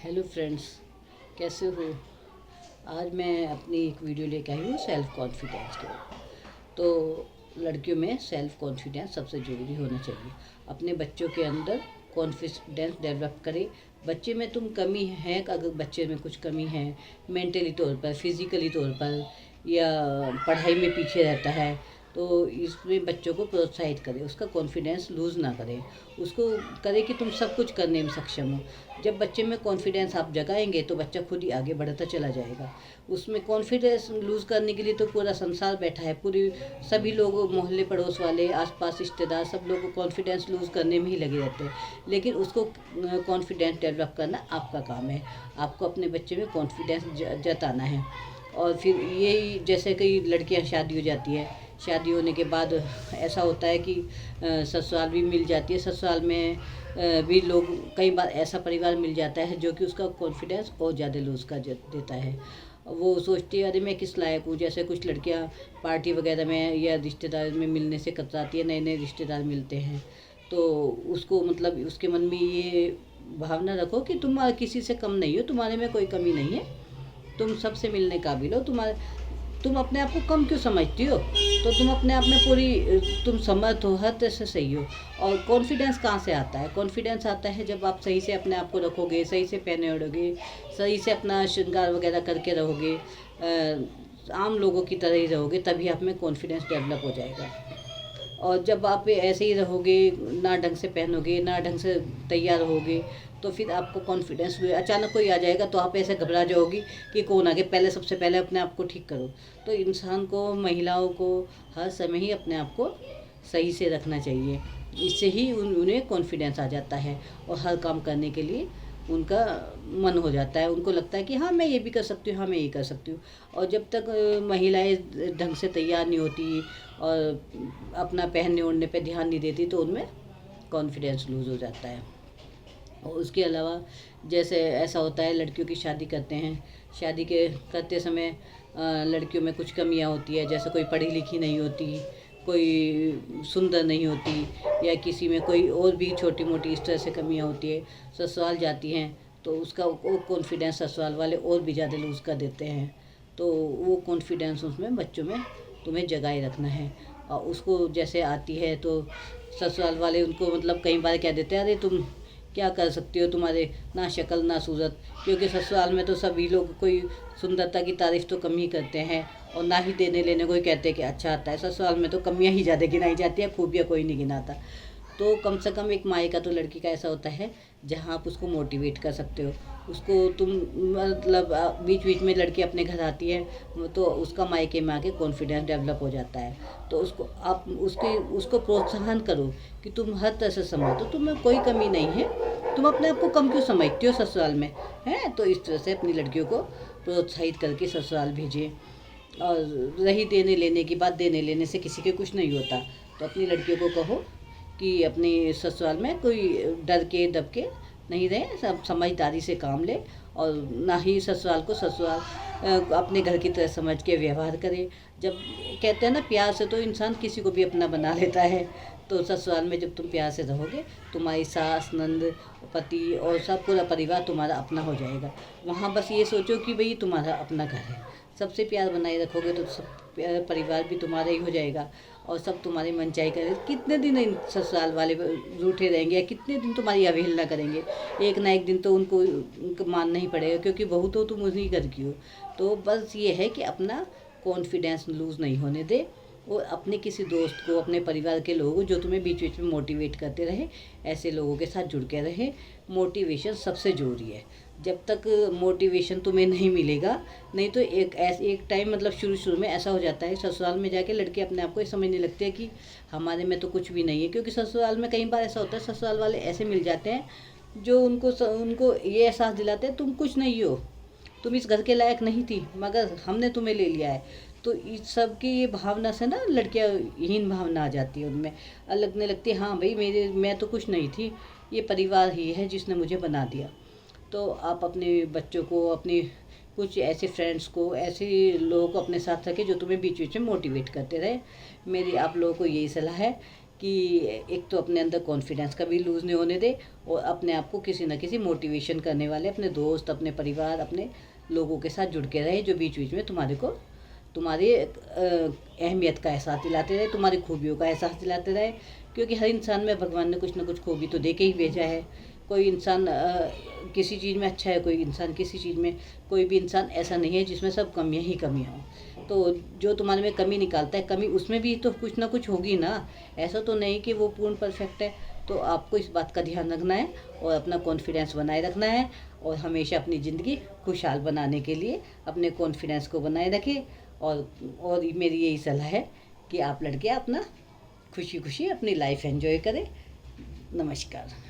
Hello friends, कैसे हो। आज मैं अपनी एक वीडियो लेकर आई हूँ सेल्फ़ कॉन्फिडेंस के। तो लड़कियों में सेल्फ़ कॉन्फिडेंस सबसे ज़रूरी होना चाहिए। अपने बच्चों के अंदर कॉन्फिडेंस डेवलप करें। बच्चे में तुम कमी है, अगर बच्चे में कुछ कमी है मेंटली तौर पर, फिज़िकली तौर पर, या पढ़ाई में पीछे रहता है, तो इसमें बच्चों को प्रोत्साहित करें, उसका कॉन्फिडेंस लूज़ ना करें, उसको करें कि तुम सब कुछ करने में सक्षम हो। जब बच्चे में कॉन्फिडेंस आप जगाएंगे तो बच्चा खुद ही आगे बढ़ता चला जाएगा। उसमें कॉन्फिडेंस लूज़ करने के लिए तो पूरा संसार बैठा है, पूरी सभी लोग, मोहल्ले पड़ोस वाले, आसपास रिश्तेदार, सब लोग कॉन्फिडेंस लूज़ करने में ही लगे रहते हैं। लेकिन उसको कॉन्फिडेंस डेवलप करना आपका काम है। आपको अपने बच्चे में कॉन्फिडेंस जताना है। और फिर यही, जैसे कई लड़कियां शादी हो जाती है, शादी होने के बाद ऐसा होता है कि ससुराल भी मिल जाती है। ससुराल में भी लोग, कई बार ऐसा परिवार मिल जाता है जो कि उसका कॉन्फिडेंस और ज़्यादा लूज़ कर देता है। वो सोचती है अरे मैं किस लायक हूँ। जैसे कुछ लड़कियाँ पार्टी वगैरह में या रिश्तेदार में मिलने से कतराती है, नए नए रिश्तेदार मिलते हैं, तो उसको मतलब उसके मन में ये भावना रखो कि तुम किसी से कम नहीं हो, तुम्हारे में कोई कमी नहीं है, तुम सबसे मिलने काबिल हो। तुम अपने आप को कम क्यों समझती हो? तो तुम अपने आप में पूरी, तुम समर्थ हो, हर तरह से सही हो। और कॉन्फिडेंस कहाँ से आता है? कॉन्फिडेंस आता है जब आप सही से अपने आप को रखोगे, सही से पहने ओढ़ोगे, सही से अपना श्रृंगार वगैरह करके रहोगे, आम लोगों की तरह ही रहोगे, तभी आप में कॉन्फिडेंस डेवलप हो जाएगा। और जब आप ऐसे ही रहोगे, ना ढंग से पहनोगे, ना ढंग से तैयार होगे, तो फिर आपको कॉन्फिडेंस अचानक कोई आ जाएगा तो आप ऐसे घबरा जाओगी कि कौन आ गया, पहले सबसे पहले अपने आप को ठीक करो। तो इंसान को, महिलाओं को हर समय ही अपने आप को सही से रखना चाहिए। इससे ही उन्हें कॉन्फिडेंस आ जाता है और हर काम करने के लिए उनका मन हो जाता है। उनको लगता है कि हाँ मैं ये भी कर सकती हूँ, हाँ मैं ये कर सकती हूँ। और जब तक महिलाएं ढंग से तैयार नहीं होती और अपना पहनने ओढ़ने पे ध्यान नहीं देती, तो उनमें कॉन्फिडेंस लूज़ हो जाता है। और उसके अलावा जैसे ऐसा होता है, लड़कियों की शादी करते हैं, शादी के करते समय लड़कियों में कुछ कमियां होती है। जैसे कोई पढ़ी लिखी नहीं होती, कोई सुंदर नहीं होती, या किसी में कोई और भी छोटी मोटी इस तरह से कमियां होती है। ससुराल जाती हैं तो उसका वो कॉन्फिडेंस ससुराल वाले और भी ज़्यादा लूज़ कर देते हैं। तो वो कॉन्फिडेंस उसमें, बच्चों में तुम्हें जगाए रखना है। और उसको जैसे आती है तो ससुराल वाले उनको मतलब कई बार कह देते हैं अरे तुम क्या कर सकती हो, तुम्हारे ना शक्ल ना सूरत। क्योंकि ससुराल में तो सभी लोग कोई सुंदरता की तारीफ़ तो कम ही करते हैं, और ना ही देने लेने को ही कहते हैं कि अच्छा आता है। ससुराल में तो कमियां ही ज़्यादा गिनाई जाती है, खूबियाँ कोई नहीं गिनाता। तो कम से कम एक मायका तो लड़की का ऐसा होता है जहाँ आप उसको मोटिवेट कर सकते हो। उसको तुम मतलब बीच बीच में लड़की अपने घर आती है तो उसका मायके में आके कॉन्फिडेंस डेवलप हो जाता है। तो उसको आप उसको प्रोत्साहन करो कि तुम हर तरह से समझो, तुम्हें कोई कमी नहीं है, तुम अपने आप को कम क्यों समझती हो ससुराल में, है। तो इस तरह से अपनी लड़कियों को प्रोत्साहित करके ससुराल भेजें। और रही देने लेने की बात, देने लेने से किसी के कुछ नहीं होता। तो अपनी लड़कियों को कहो कि अपने ससुराल में कोई डर के दब के नहीं रहे, सब समझदारी से काम ले। और ना ही ससुराल को ससुराल अपने घर की तरह समझ के व्यवहार करे। जब कहते हैं ना, प्यार से तो इंसान किसी को भी अपना बना लेता है। तो ससुराल में जब तुम प्यार से रहोगे, तुम्हारी सास, नंद, पति और सब पूरा परिवार तुम्हारा अपना हो जाएगा। वहाँ बस ये सोचो कि भाई तुम्हारा अपना घर है, सबसे प्यार बनाए रखोगे तो सब परिवार भी तुम्हारा ही हो जाएगा, और सब तुम्हारी मनचाही करेंगे। कितने दिन इन ससुराल वाले रूठे रहेंगे, या कितने दिन तुम्हारी अवहेलना करेंगे? एक ना एक दिन तो उनको मानना ही पड़ेगा, क्योंकि बहू तो तुम उन्हीं घर की हो। तो बस ये है कि अपना कॉन्फिडेंस लूज़ नहीं होने दे, और अपने किसी दोस्त को, अपने परिवार के लोगों को जो तुम्हें बीच बीच में मोटिवेट करते रहे, ऐसे लोगों के साथ जुड़ के रहे। मोटिवेशन सबसे ज़रूरी है। जब तक मोटिवेशन तुम्हें नहीं मिलेगा, नहीं तो एक टाइम मतलब शुरू शुरू में ऐसा हो जाता है, ससुराल में जाके लड़के अपने आप को ये समझने लगते हैं कि हमारे में तो कुछ भी नहीं है। क्योंकि ससुराल में कई बार ऐसा होता है, ससुराल वाले ऐसे मिल जाते हैं जो उनको ये एहसास दिलाते हैं तुम कुछ नहीं हो, तुम इस घर के लायक नहीं थी, मगर हमने तुम्हें ले लिया है। तो इस सब की ये भावना से ना लड़कियां, हीन भावना आ जाती है उनमें, लगने लगती है हाँ भाई मैं तो कुछ नहीं थी, ये परिवार ही है जिसने मुझे बना दिया। तो आप अपने बच्चों को, अपने कुछ ऐसे फ्रेंड्स को, ऐसे लोगों को अपने साथ रखें जो तुम्हें बीच बीच में मोटिवेट करते रहे। मेरी आप लोगों को यही सलाह है कि एक तो अपने अंदर कॉन्फिडेंस कभी लूज़ नहीं होने दे, और अपने आप को किसी न किसी मोटिवेशन करने वाले अपने दोस्त, अपने परिवार, अपने लोगों के साथ जुड़ के रहे, जो बीच बीच में तुम्हारी अहमियत का एहसास दिलाते रहे, तुम्हारी खूबियों का एहसास दिलाते रहे। क्योंकि हर इंसान में भगवान ने कुछ ना कुछ खूबी तो दे के ही भेजा है। कोई इंसान किसी चीज़ में अच्छा है, कोई इंसान किसी चीज़ में, कोई भी इंसान ऐसा नहीं है जिसमें सब कमियां ही कमियां हों। तो जो तुम्हारे में कमी निकालता है, कमी उसमें भी तो कुछ ना कुछ होगी ना। ऐसा तो नहीं कि वो पूर्ण परफेक्ट है। तो आपको इस बात का ध्यान रखना है और अपना कॉन्फिडेंस बनाए रखना है, और हमेशा अपनी ज़िंदगी खुशहाल बनाने के लिए अपने कॉन्फिडेंस को बनाए रखें। और मेरी यही सलाह है कि आप लड़के अपना खुशी खुशी अपनी लाइफ एंजॉय करें। नमस्कार।